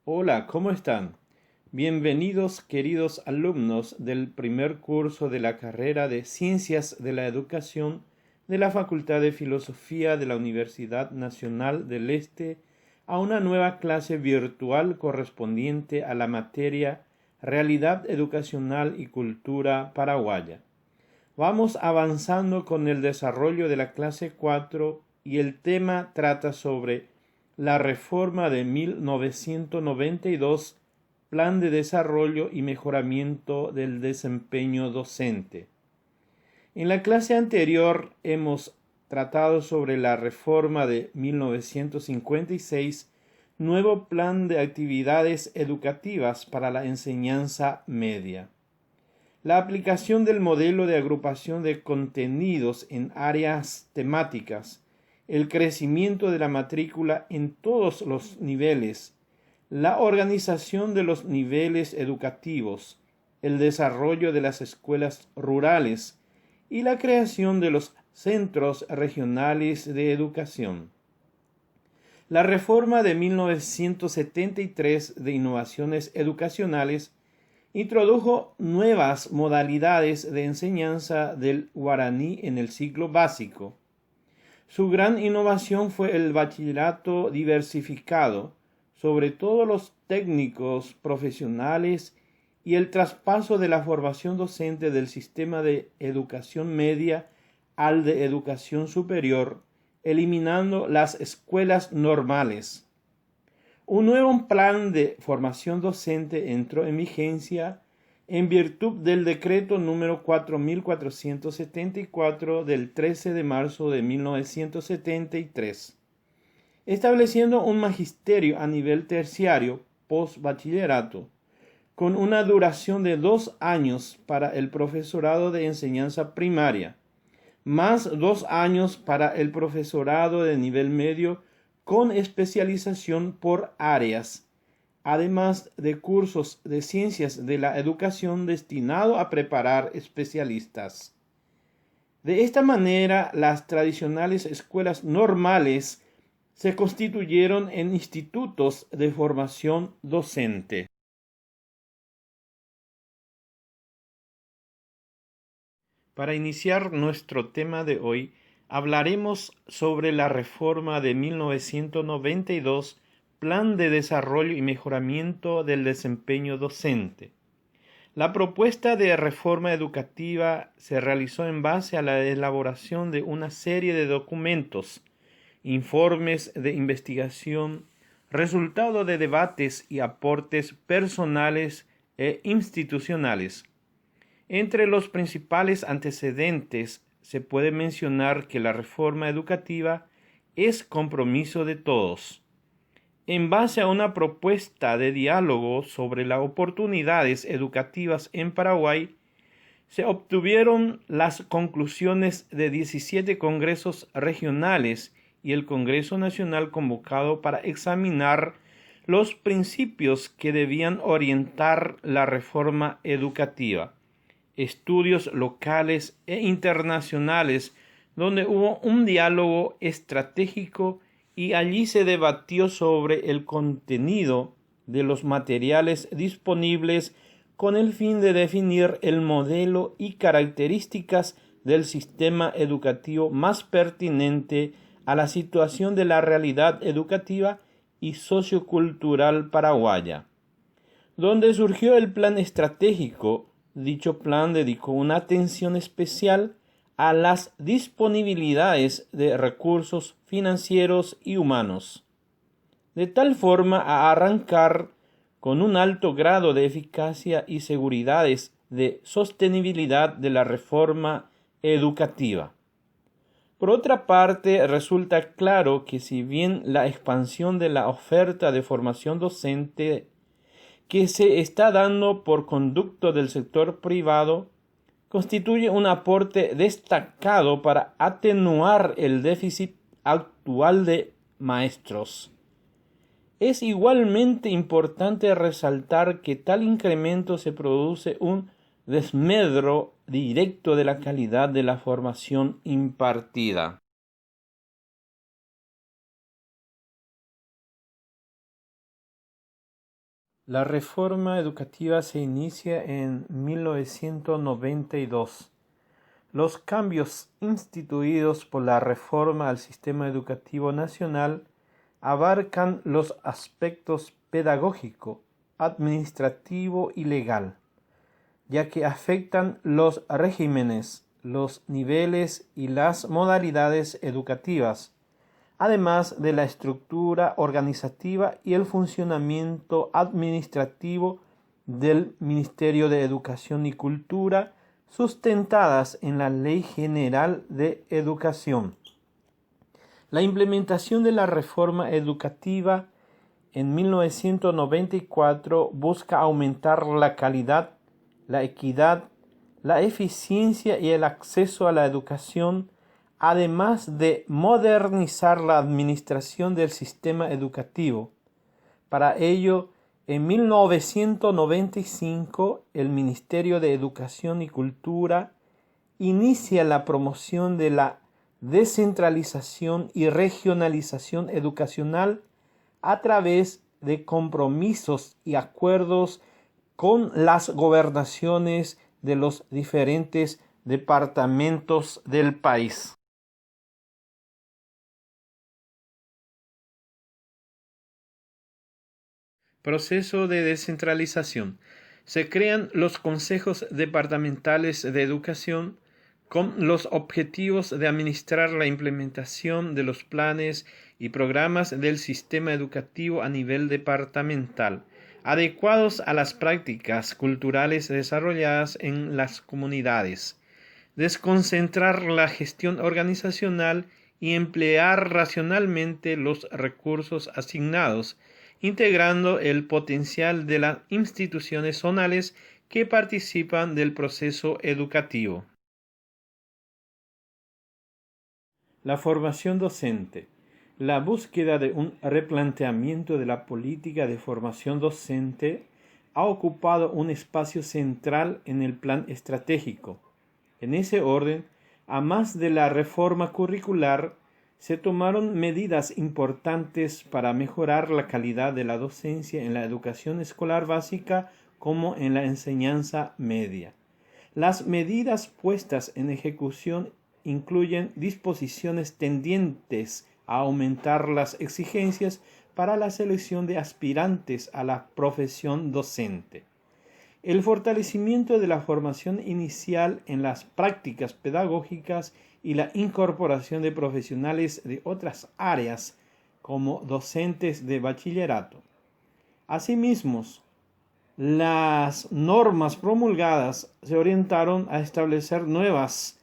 Hola, ¿cómo están? Bienvenidos, queridos alumnos del primer curso de la carrera de Ciencias de la Educación de la Facultad de Filosofía de la Universidad Nacional del Este, a una nueva clase virtual correspondiente a la materia Realidad Educacional y Cultura Paraguaya. Vamos avanzando con el desarrollo de la clase 4 y el tema trata sobre la reforma de 1992, Plan de Desarrollo y Mejoramiento del Desempeño Docente. En la clase anterior hemos tratado sobre la reforma de 1956, nuevo plan de actividades educativas para la enseñanza media. La aplicación del modelo de agrupación de contenidos en áreas temáticas, el crecimiento de la matrícula en todos los niveles, la organización de los niveles educativos, el desarrollo de las escuelas rurales y la creación de los centros regionales de educación. La reforma de 1973 de innovaciones educacionales introdujo nuevas modalidades de enseñanza del guaraní en el ciclo básico. Su gran innovación fue el bachillerato diversificado, sobre todo los técnicos profesionales, y el traspaso de la formación docente del sistema de educación media al de educación superior, eliminando las escuelas normales. Un nuevo plan de formación docente entró en vigencia en virtud del decreto número 4474 del 13 de marzo de 1973, estableciendo un magisterio a nivel terciario post-bachillerato, con una duración de 2 años para el profesorado de enseñanza primaria, más 2 años para el profesorado de nivel medio con especialización por áreas, además de cursos de ciencias de la educación destinado a preparar especialistas. De esta manera, las tradicionales escuelas normales se constituyeron en institutos de formación docente. Para iniciar nuestro tema de hoy, hablaremos sobre la reforma de 1992, Plan de Desarrollo y Mejoramiento del Desempeño Docente. La propuesta de reforma educativa se realizó en base a la elaboración de una serie de documentos, informes de investigación, resultado de debates y aportes personales e institucionales. Entre los principales antecedentes se puede mencionar que la reforma educativa es compromiso de todos. En base a una propuesta de diálogo sobre las oportunidades educativas en Paraguay, se obtuvieron las conclusiones de 17 congresos regionales y el Congreso Nacional convocado para examinar los principios que debían orientar la reforma educativa. Estudios locales e internacionales, donde hubo un diálogo estratégico y allí se debatió sobre el contenido de los materiales disponibles con el fin de definir el modelo y características del sistema educativo más pertinente a la situación de la realidad educativa y sociocultural paraguaya. Donde surgió el plan estratégico, dicho plan dedicó una atención especial a las disponibilidades de recursos financieros y humanos, de tal forma a arrancar con un alto grado de eficacia y seguridades de sostenibilidad de la reforma educativa. Por otra parte, resulta claro que si bien la expansión de la oferta de formación docente que se está dando por conducto del sector privado constituye un aporte destacado para atenuar el déficit actual de maestros. Es igualmente importante resaltar que tal incremento se produce un desmedro directo de la calidad de la formación impartida. La reforma educativa se inicia en 1992. Los cambios instituidos por la reforma al sistema educativo nacional abarcan los aspectos pedagógico, administrativo y legal, ya que afectan los regímenes, los niveles y las modalidades educativas, además de la estructura organizativa y el funcionamiento administrativo del Ministerio de Educación y Cultura, sustentadas en la Ley General de Educación. La implementación de la reforma educativa en 1994 busca aumentar la calidad, la equidad, la eficiencia y el acceso a la educación, además de modernizar la administración del sistema educativo. Para ello, en 1995, el Ministerio de Educación y Cultura inicia la promoción de la descentralización y regionalización educacional a través de compromisos y acuerdos con las gobernaciones de los diferentes departamentos del país. Proceso de descentralización. Se crean los consejos departamentales de educación con los objetivos de administrar la implementación de los planes y programas del sistema educativo a nivel departamental, adecuados a las prácticas culturales desarrolladas en las comunidades. Desconcentrar la gestión organizacional y emplear racionalmente los recursos asignados, integrando el potencial de las instituciones zonales que participan del proceso educativo. La formación docente. La búsqueda de un replanteamiento de la política de formación docente ha ocupado un espacio central en el plan estratégico. En ese orden, a más de la reforma curricular, se tomaron medidas importantes para mejorar la calidad de la docencia en la educación escolar básica como en la enseñanza media. Las medidas puestas en ejecución incluyen disposiciones tendientes a aumentar las exigencias para la selección de aspirantes a la profesión docente, el fortalecimiento de la formación inicial en las prácticas pedagógicas y la incorporación de profesionales de otras áreas como docentes de bachillerato. Asimismo, las normas promulgadas se orientaron a establecer nuevas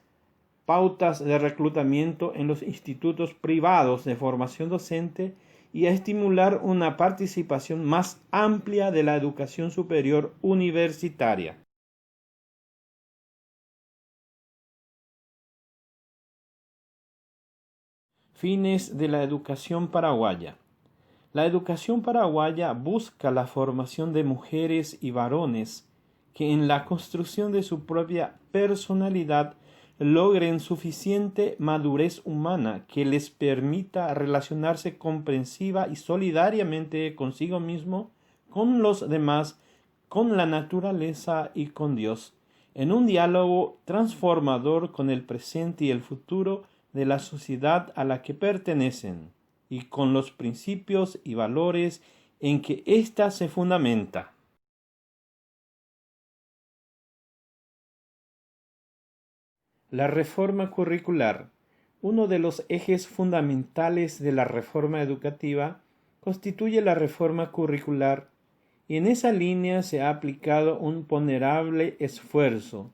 pautas de reclutamiento en los institutos privados de formación docente y a estimular una participación más amplia de la educación superior universitaria. Fines de la educación paraguaya. La educación paraguaya busca la formación de mujeres y varones que en la construcción de su propia personalidad logren suficiente madurez humana que les permita relacionarse comprensiva y solidariamente consigo mismo, con los demás, con la naturaleza y con Dios, en un diálogo transformador con el presente y el futuro de la sociedad a la que pertenecen, y con los principios y valores en que ésta se fundamenta. La reforma curricular. Uno de los ejes fundamentales de la reforma educativa constituye la reforma curricular, y en esa línea se ha aplicado un ponderable esfuerzo.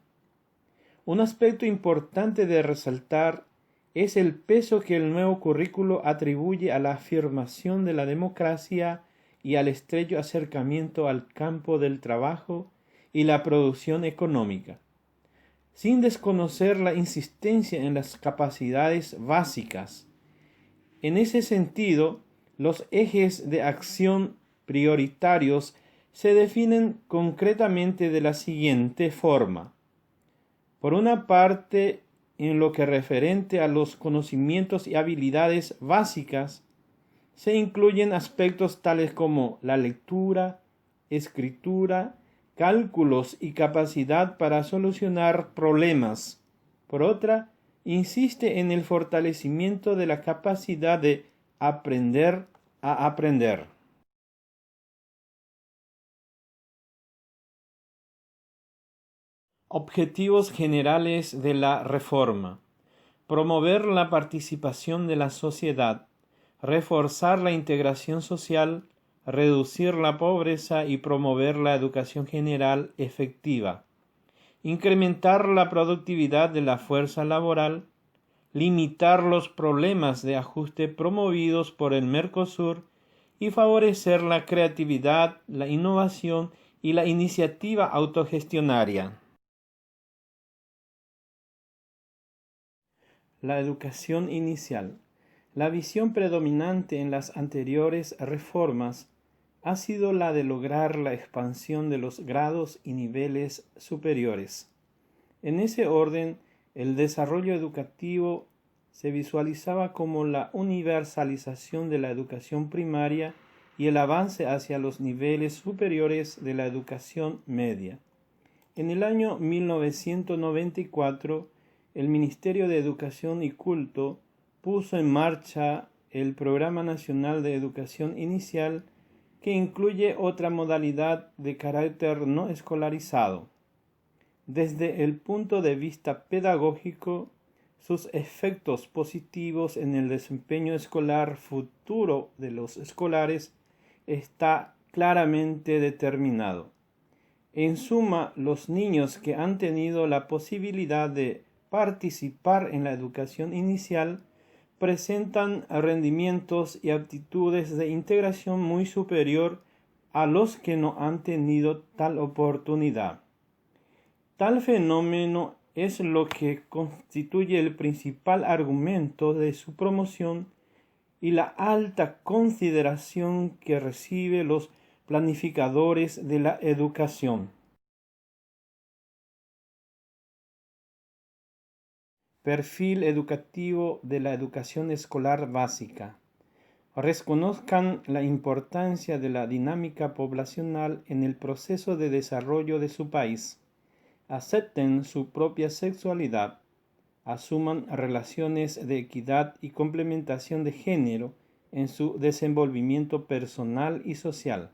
Un aspecto importante de resaltar es el peso que el nuevo currículo atribuye a la afirmación de la democracia y al estrecho acercamiento al campo del trabajo y la producción económica, sin desconocer la insistencia en las capacidades básicas. En ese sentido, los ejes de acción prioritarios se definen concretamente de la siguiente forma. Por una parte, en lo que referente a los conocimientos y habilidades básicas, se incluyen aspectos tales como la lectura, escritura, cálculos y capacidad para solucionar problemas. Por otra, insiste en el fortalecimiento de la capacidad de aprender a aprender. Objetivos generales de la reforma: promover la participación de la sociedad, reforzar la integración social, reducir la pobreza y promover la educación general efectiva, incrementar la productividad de la fuerza laboral, limitar los problemas de ajuste promovidos por el Mercosur y favorecer la creatividad, la innovación y la iniciativa autogestionaria. La educación inicial. La visión predominante en las anteriores reformas ha sido la de lograr la expansión de los grados y niveles superiores. En ese orden, el desarrollo educativo se visualizaba como la universalización de la educación primaria y el avance hacia los niveles superiores de la educación media. En el año 1994, el Ministerio de Educación y Culto puso en marcha el Programa Nacional de Educación Inicial, que incluye otra modalidad de carácter no escolarizado. Desde el punto de vista pedagógico, sus efectos positivos en el desempeño escolar futuro de los escolares está claramente determinado. En suma, los niños que han tenido la posibilidad de participar en la educación inicial presentan rendimientos y aptitudes de integración muy superior a los que no han tenido tal oportunidad. Tal fenómeno es lo que constituye el principal argumento de su promoción y la alta consideración que reciben los planificadores de la educación. Perfil educativo de la educación escolar básica. Reconozcan la importancia de la dinámica poblacional en el proceso de desarrollo de su país. Acepten su propia sexualidad. Asuman relaciones de equidad y complementación de género en su desenvolvimiento personal y social.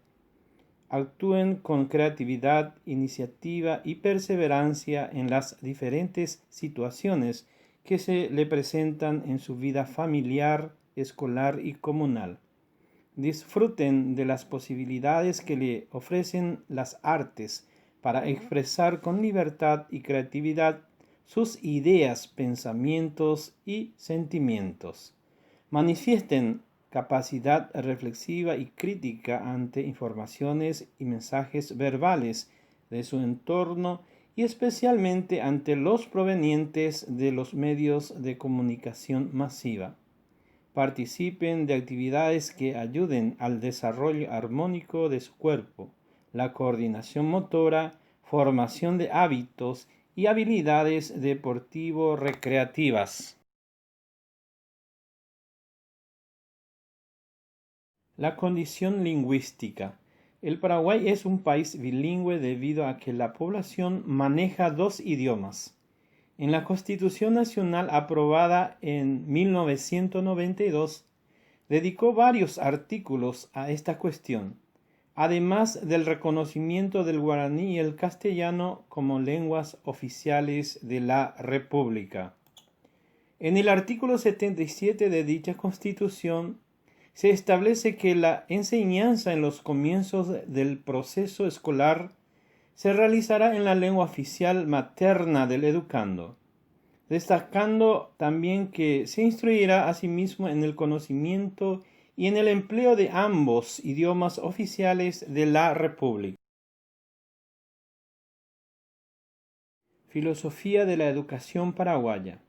Actúen con creatividad, iniciativa y perseverancia en las diferentes situaciones que se le presentan en su vida familiar, escolar y comunal. Disfruten de las posibilidades que le ofrecen las artes para expresar con libertad y creatividad sus ideas, pensamientos y sentimientos. Manifiesten capacidad reflexiva y crítica ante informaciones y mensajes verbales de su entorno y especialmente ante los provenientes de los medios de comunicación masiva. Participen de actividades que ayuden al desarrollo armónico de su cuerpo, la coordinación motora, formación de hábitos y habilidades deportivo-recreativas. La condición lingüística. El Paraguay es un país bilingüe debido a que la población maneja dos idiomas. En la Constitución Nacional aprobada en 1992, dedicó varios artículos a esta cuestión, además del reconocimiento del guaraní y el castellano como lenguas oficiales de la República. En el artículo 77 de dicha Constitución se establece que la enseñanza en los comienzos del proceso escolar se realizará en la lengua oficial materna del educando, destacando también que se instruirá asimismo en el conocimiento y en el empleo de ambos idiomas oficiales de la República. Filosofía de la educación paraguaya.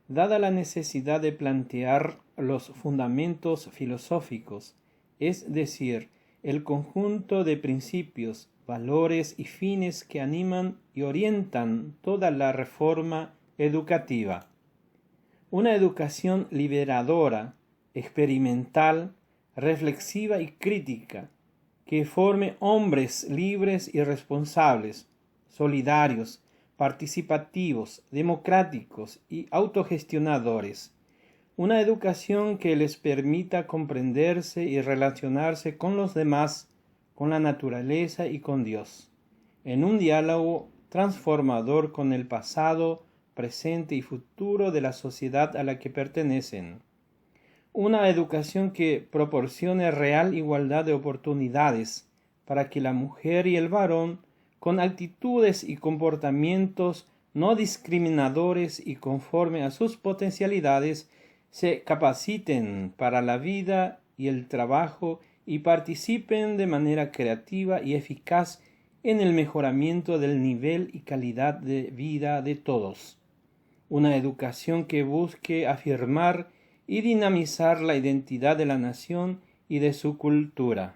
Dada la necesidad de plantear los fundamentos filosóficos, es decir, el conjunto de principios, valores y fines que animan y orientan toda la reforma educativa. Una educación liberadora, experimental, reflexiva y crítica, que forme hombres libres y responsables, solidarios, participativos, democráticos y autogestionadores. Una educación que les permita comprenderse y relacionarse con los demás, con la naturaleza y con Dios, en un diálogo transformador con el pasado, presente y futuro de la sociedad a la que pertenecen. Una educación que proporcione real igualdad de oportunidades para que la mujer y el varón, con actitudes y comportamientos no discriminadores y conforme a sus potencialidades, se capaciten para la vida y el trabajo y participen de manera creativa y eficaz en el mejoramiento del nivel y calidad de vida de todos. Una educación que busque afirmar y dinamizar la identidad de la nación y de su cultura.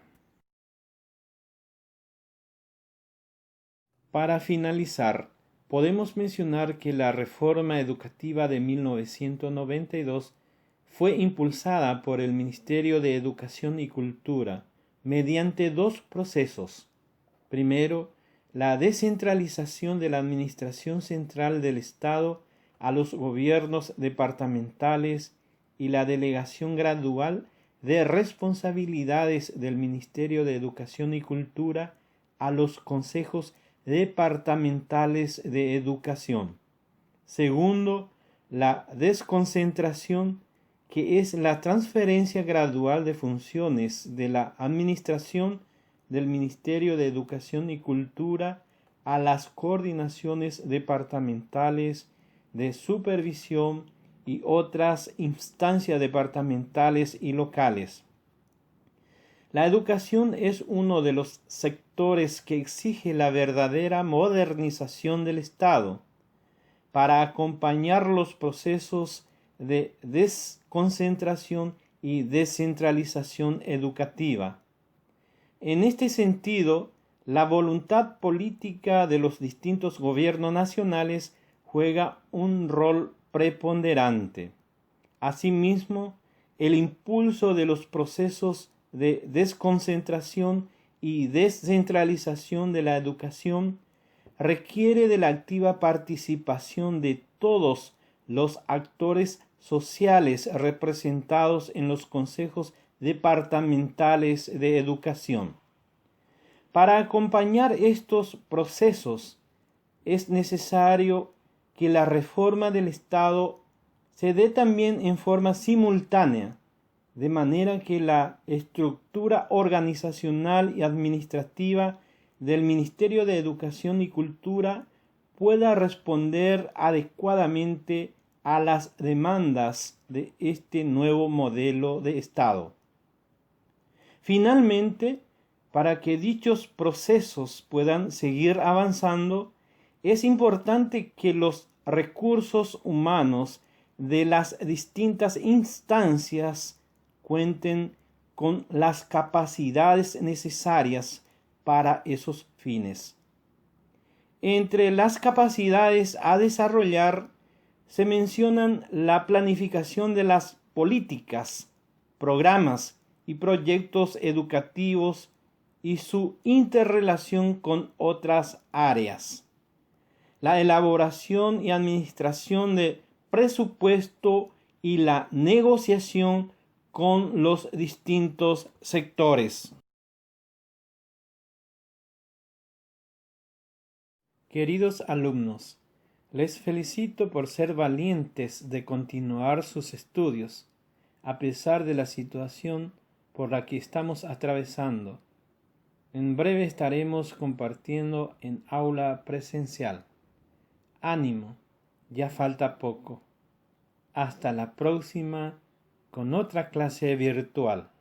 Para finalizar, podemos mencionar que la reforma educativa de 1992 fue impulsada por el Ministerio de Educación y Cultura mediante dos procesos. Primero, la descentralización de la administración central del Estado a los gobiernos departamentales y la delegación gradual de responsabilidades del Ministerio de Educación y Cultura a los consejos departamentales de educación. Segundo, la desconcentración, que es la transferencia gradual de funciones de la administración del Ministerio de Educación y Cultura a las coordinaciones departamentales de supervisión y otras instancias departamentales y locales. La educación es uno de los sectores que exige la verdadera modernización del Estado para acompañar los procesos de desconcentración y descentralización educativa. En este sentido, la voluntad política de los distintos gobiernos nacionales juega un rol preponderante. Asimismo, el impulso de los procesos de desconcentración y descentralización de la educación requiere de la activa participación de todos los actores sociales representados en los consejos departamentales de educación. Para acompañar estos procesos es necesario que la reforma del Estado se dé también en forma simultánea, de manera que la estructura organizacional y administrativa del Ministerio de Educación y Cultura pueda responder adecuadamente a las demandas de este nuevo modelo de Estado. Finalmente, para que dichos procesos puedan seguir avanzando, es importante que los recursos humanos de las distintas instancias cuenten con las capacidades necesarias para esos fines. Entre las capacidades a desarrollar se mencionan la planificación de las políticas, programas y proyectos educativos y su interrelación con otras áreas, la elaboración y administración de presupuesto y la negociación con los distintos sectores. Queridos alumnos, les felicito por ser valientes de continuar sus estudios, a pesar de la situación por la que estamos atravesando. En breve estaremos compartiendo en aula presencial. Ánimo, ya falta poco. Hasta la próxima con otra clase virtual.